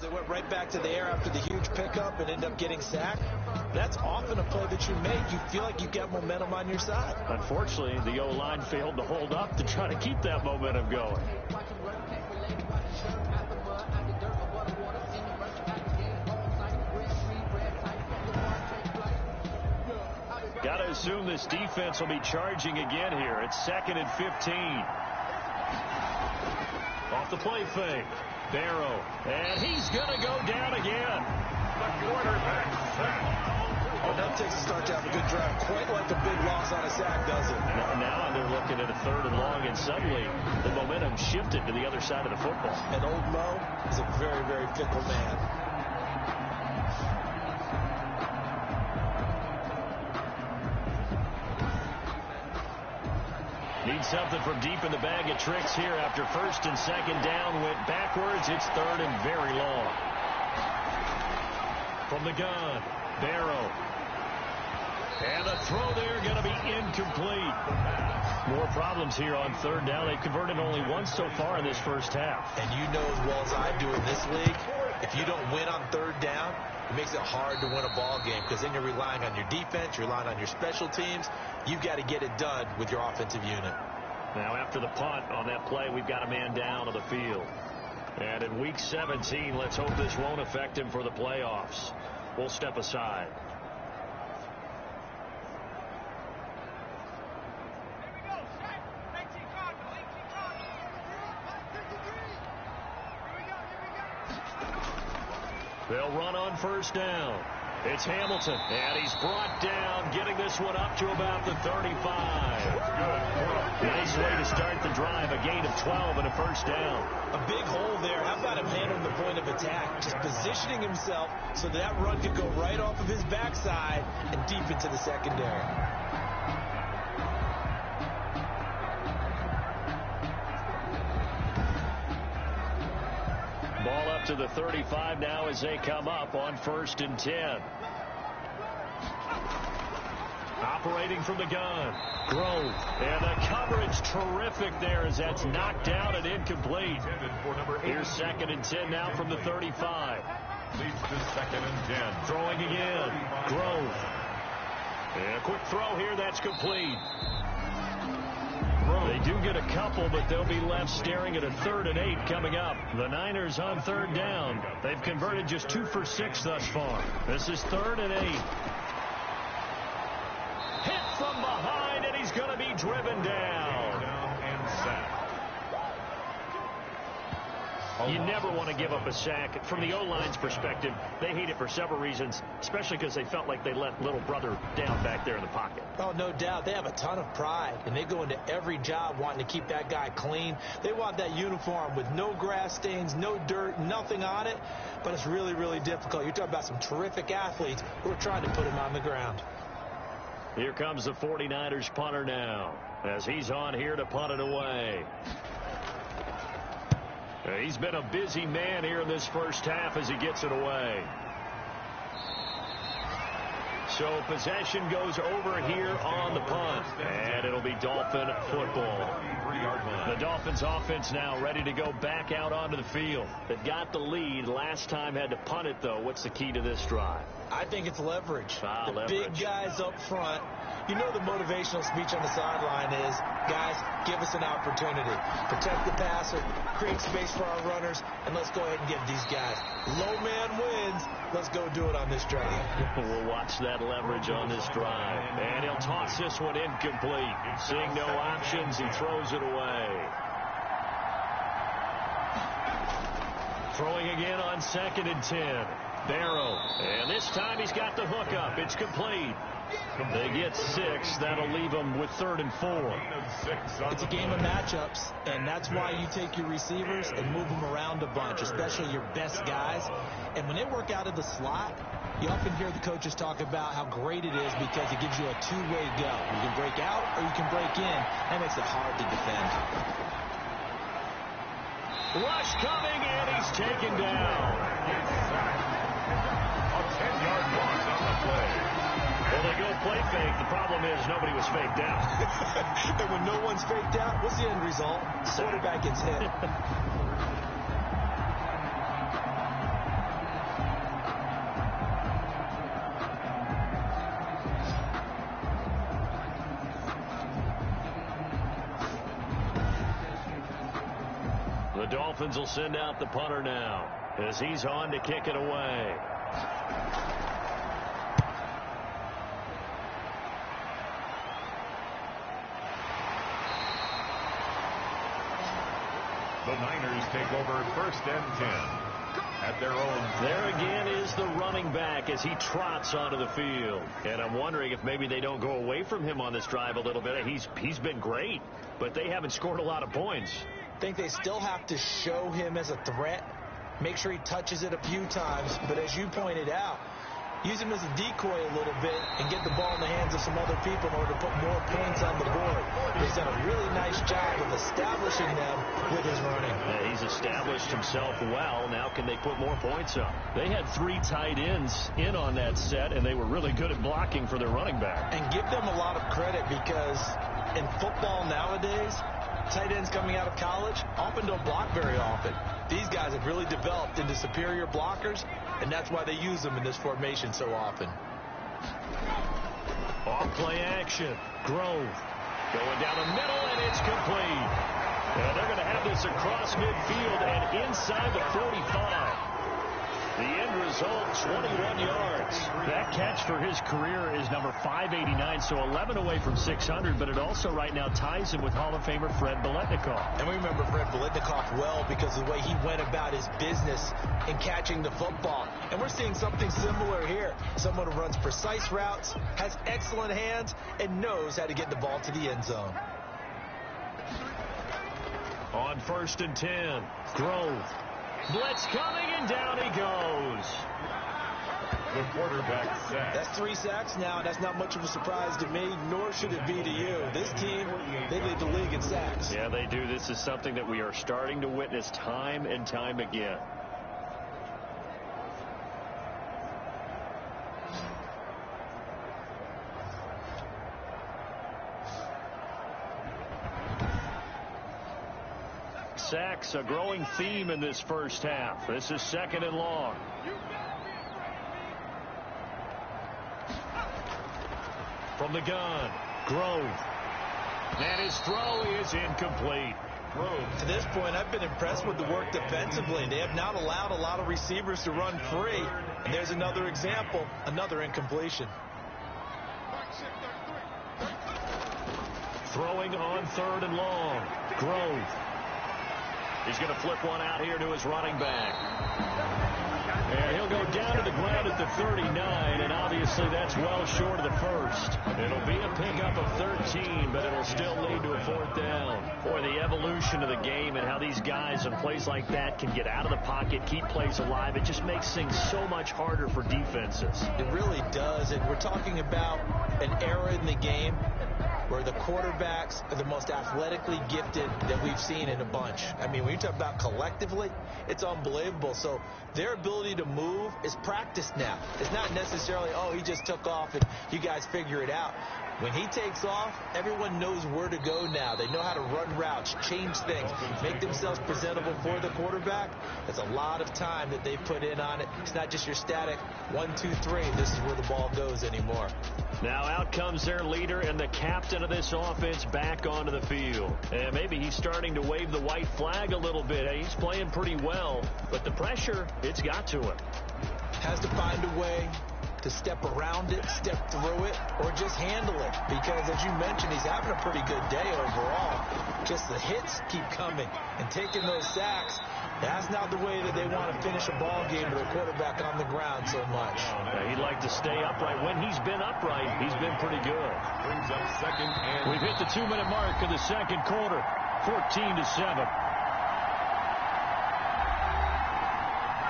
They went right back to the air after the huge pickup and end up getting sacked. That's often a play that you make. You feel like you've got momentum on your side. Unfortunately, the O-line failed to hold up to try to keep that momentum going. Got to assume this defense will be charging again here. It's 2nd and 15. Off the play fake. Barrow. And he's going to go down again. The quarterback sack. Well, that takes a start to have a good drive. Quite like a big loss on a sack, does it? Now they're looking at a 3rd and long, and suddenly the momentum shifted to the other side of the football. And old Mo is a very, very fickle man. Needs something from deep in the bag of tricks here after 1st and 2nd down. Went backwards. It's 3rd and very long. From the gun, Barrow. And a throw there going to be incomplete. More problems here on 3rd down. They've converted only once so far in this first half. And you know as well as I do in this league, if you don't win on 3rd down, it makes it hard to win a ball game because then you're relying on your defense, you're relying on your special teams. You've got to get it done with your offensive unit. Now after the punt on that play, we've got a man down on the field. And in week 17, let's hope this won't affect him for the playoffs. We'll step aside. They'll run on 1st down. It's Hamilton, and he's brought down, getting this one up to about the 35. Nice way to start the drive, a gain of 12 and a 1st down. A big hole there. How about him handling the point of attack? Just positioning himself so that run could go right off of his backside and deep into the secondary. Ball up to the 35 now as they come up on 1st and 10. Operating from the gun. Grove. And the coverage terrific there as that's knocked down and incomplete. Here's 2nd and 10 now from the 35. Leads to 2nd and 10. Throwing again. Grove. And a quick throw here. That's complete. They do get a couple, but they'll be left staring at a 3rd and 8 coming up. The Niners on 3rd down. They've converted just 2 for 6 thus far. This is 3rd and 8. Hit from behind, and he's going to be driven down. And sacked. You never want to give up a sack. From the O-line's perspective, they hate it for several reasons, especially because they felt like they let little brother down back there in the pocket. Oh, no doubt. They have a ton of pride, and they go into every job wanting to keep that guy clean. They want that uniform with no grass stains, no dirt, nothing on it, but it's really, really difficult. You're talking about some terrific athletes who are trying to put him on the ground. Here comes the 49ers punter now, as he's on here to punt it away. He's been a busy man here in this first half as he gets it away. So possession goes over here on the punt, and it'll be Dolphin football. The Dolphins offense now ready to go back out onto the field. They've got the lead. Last time had to punt it, though. What's the key to this drive? I think it's leverage. The leverage. Big guys up front. You know the motivational speech on the sideline is, guys, give us an opportunity. Protect the passer, create space for our runners, and let's go ahead and get these guys. Low man wins. Let's go do it on this drive. We'll watch that leverage on this drive. And he'll toss this one incomplete. Seeing no options, he throws it away. Throwing again on 2nd and 10. Barrow. And this time he's got the hook up. It's complete. They get 6. That'll leave them with 3rd and 4. It's a game of matchups, and that's why you take your receivers and move them around a bunch, especially your best guys. And when they work out of the slot, you often hear the coaches talk about how great it is because it gives you a two-way go. You can break out or you can break in. That makes it hard to defend. Rush coming, and he's taken down. A 10-yard loss on the play. Well, they go play fake. The problem is nobody was faked out. And when no one's faked out, what's the end result? Quarterback gets hit. Dolphins will send out the punter now as he's on to kick it away. The Niners take over 1st and 10 at their own. There again is the running back as he trots onto the field. And I'm wondering if maybe they don't go away from him on this drive a little bit. He's been great, but they haven't scored a lot of points. I think they still have to show him as a threat. Make sure he touches it a few times. But as you pointed out, use him as a decoy a little bit and get the ball in the hands of some other people in order to put more points on the board. He's done a really nice job of establishing them with his running. Yeah, he's established himself well. Now can they put more points up? They had 3 tight ends in on that set, and they were really good at blocking for their running back. And give them a lot of credit because in football nowadays, tight ends coming out of college often don't block very often. These guys have really developed into superior blockers, and that's why they use them in this formation so often. Off play action. Grove going down the middle, and it's complete. And they're going to have this across midfield and inside the 45. The end result, 21 yards. That catch for his career is number 589, so 11 away from 600, but it also right now ties him with Hall of Famer Fred Biletnikoff. And we remember Fred Biletnikoff well because of the way he went about his business in catching the football. And we're seeing something similar here. Someone who runs precise routes, has excellent hands, and knows how to get the ball to the end zone. On 1st and 10, Grove. Blitz coming, and down he goes. The quarterback sack. That's 3 sacks now. That's not much of a surprise to me, nor should it be to you. This team, they lead the league in sacks. Yeah, they do. This is something that we are starting to witness time and time again. Sacks, a growing theme in this first half. This is 2nd and long. From the gun, Grove. And his throw is incomplete. To this point, I've been impressed with the work defensively. They have not allowed a lot of receivers to run free. And there's another example, another incompletion. Throwing on 3rd and long, Grove. He's going to flip one out here to his running back. And he'll go down to the ground at the 39, and obviously that's well short of the first. It'll be a pickup of 13, but it'll still lead to a 4th down. Boy, the evolution of the game and how these guys in plays like that can get out of the pocket, keep plays alive, it just makes things so much harder for defenses. It really does, and we're talking about an era in the game where the quarterbacks are the most athletically gifted that we've seen in a bunch. I mean, when you talk about collectively, it's unbelievable. So their ability to move is practiced now. It's not necessarily, oh, he just took off and you guys figure it out. When he takes off, everyone knows where to go now. They know how to run routes, change things, make themselves presentable for the quarterback. There's a lot of time that they put in on it. It's not just your static 1, 2, 3. This is where the ball goes anymore. Now out comes their leader and the captain of this offense back onto the field. And maybe he's starting to wave the white flag a little bit. He's playing pretty well, but the pressure, it's got to him. Has to find a way to step around it, step through it, or just handle it. Because, as you mentioned, he's having a pretty good day overall. Just the hits keep coming and taking those sacks. That's not the way that they want to finish a ball game with a quarterback on the ground so much. He'd like to stay upright. When he's been upright, he's been pretty good. Brings up 2nd and... We've hit the 2-minute mark of the 2nd quarter, 14-7.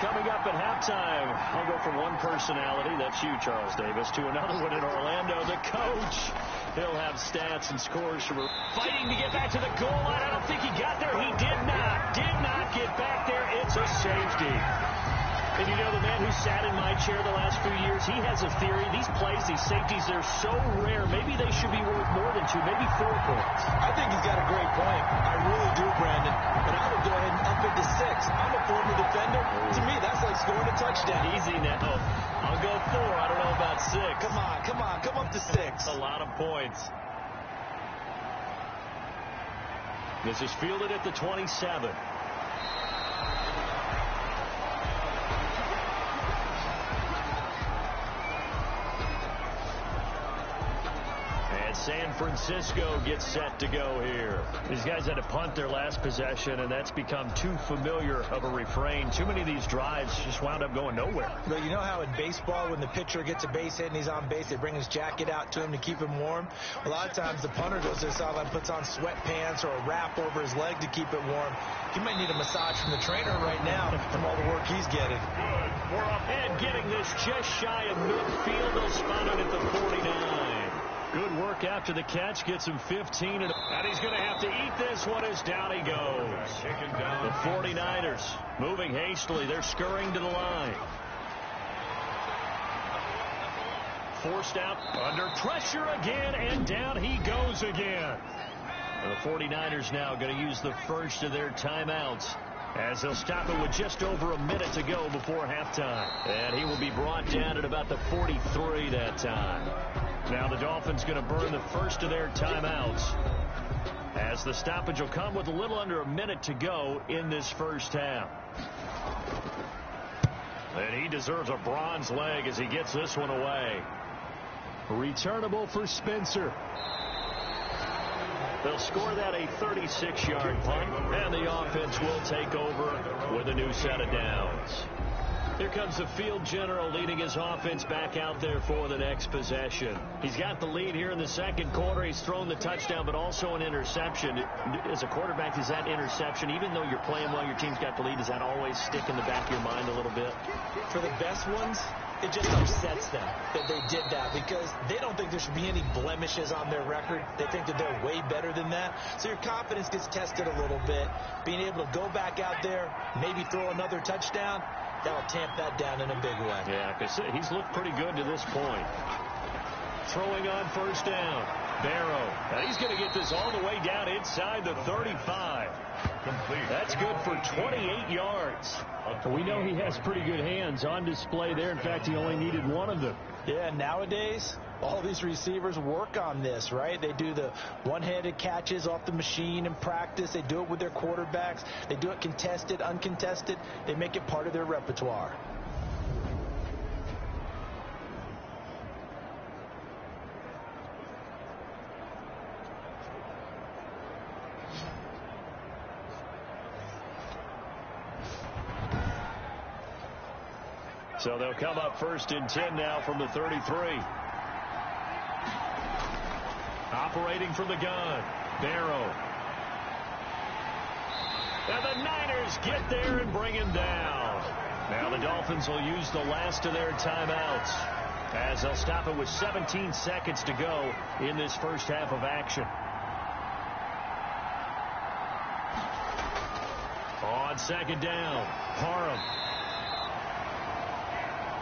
Coming up at halftime, I'll go from one personality, that's you, Charles Davis, to another one in Orlando. The coach, he'll have stats and scores from fighting to get back to the goal line. I don't think he got there. He did not get back there. It's a safety. And you know, the man who sat in my chair the last few years, he has a theory. These plays, these safeties, they're so rare. Maybe they should be worth more than 2, maybe 4 points. I think he's got a great point. I really do, Brandon. But I would go ahead and up it to 6. I'm a former defender. To me, that's like scoring a touchdown. Easy now. I'll go 4. I don't know about 6. Come up to 6. A lot of points. This is fielded at the 27. San Francisco gets set to go here. These guys had to punt their last possession, and that's become too familiar of a refrain. Too many of these drives just wound up going nowhere. Well, you know how in baseball, when the pitcher gets a base hit and he's on base, they bring his jacket out to him to keep him warm? A lot of times the punter goes to the sideline, puts on sweatpants or a wrap over his leg to keep it warm. He might need a massage from the trainer right now from all the work he's getting. Good. We're ahead, getting this just shy of midfield. They'll spot it at the 49. Good work after the catch. Gets him 15. And he's going to have to eat this one as down he goes. The 49ers moving hastily. They're scurrying to the line. Forced out under pressure again, and down he goes again. The 49ers now going to use the first of their timeouts as they'll stop it with just over a minute to go before halftime. And he will be brought down at about the 43 that time. Now the Dolphins going to burn the first of their timeouts as the stoppage will come with a little under a minute to go in this first half. And he deserves a bronze leg as he gets this one away. Returnable for Spencer. They'll score that a 36-yard punt, and the offense will take over with a new set of downs. Here comes the field general leading his offense back out there for the next possession. He's got the lead here in the second quarter. He's thrown the touchdown, but also an interception. As a quarterback, does that interception, even though you're playing well, your team's got the lead, does that always stick in the back of your mind a little bit? For the best ones, it just upsets them that they did that because they don't think there should be any blemishes on their record. They think that they're way better than that. So your confidence gets tested a little bit. Being able to go back out there, maybe throw another touchdown, that'll tamp that down in a big way. Yeah, because he's looked pretty good to this point. Throwing on first down. Barrow. And he's going to get this all the way down inside the 35. Complete. That's good for 28 yards. We know he has pretty good hands on display there. In fact, he only needed one of them. Yeah, nowadays, all these receivers work on this, right? They do the one-handed catches off the machine in practice. They do it with their quarterbacks. They do it contested, uncontested. They make it part of their repertoire. So they'll come up first and 10 now from the 33. Operating from the gun, Barrow. And the Niners get there and bring him down. Now the Dolphins will use the last of their timeouts as they'll stop it with 17 seconds to go in this first half of action. On second down, Parham.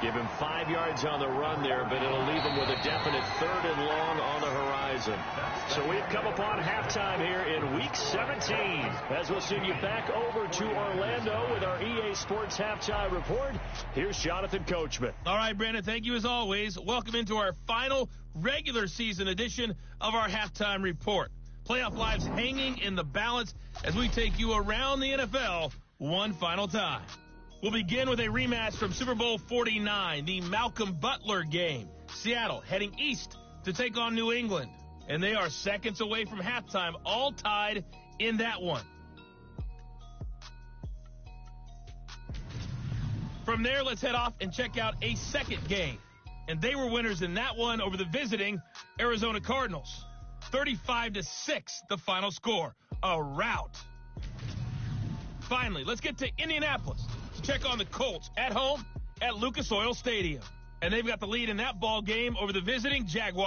Give him 5 yards on the run there, but it'll leave him with a definite 3rd and long on the horizon. So we've come upon halftime here in Week 17. As we'll send you back over to Orlando with our EA Sports Halftime Report, here's Jonathan Coachman. All right, Brandon, thank you as always. Welcome into our final regular season edition of our Halftime Report. Playoff lives hanging in the balance as we take you around the NFL one final time. We'll begin with a rematch from Super Bowl 49, the Malcolm Butler game. Seattle heading east to take on New England. And they are seconds away from halftime, all tied in that one. From there, let's head off and check out a second game. And they were winners in that one over the visiting Arizona Cardinals. 35-6, the final score. A rout. Finally, let's get to Indianapolis. Check on the Colts at home at Lucas Oil Stadium. And they've got the lead in that ball game over the visiting Jaguars.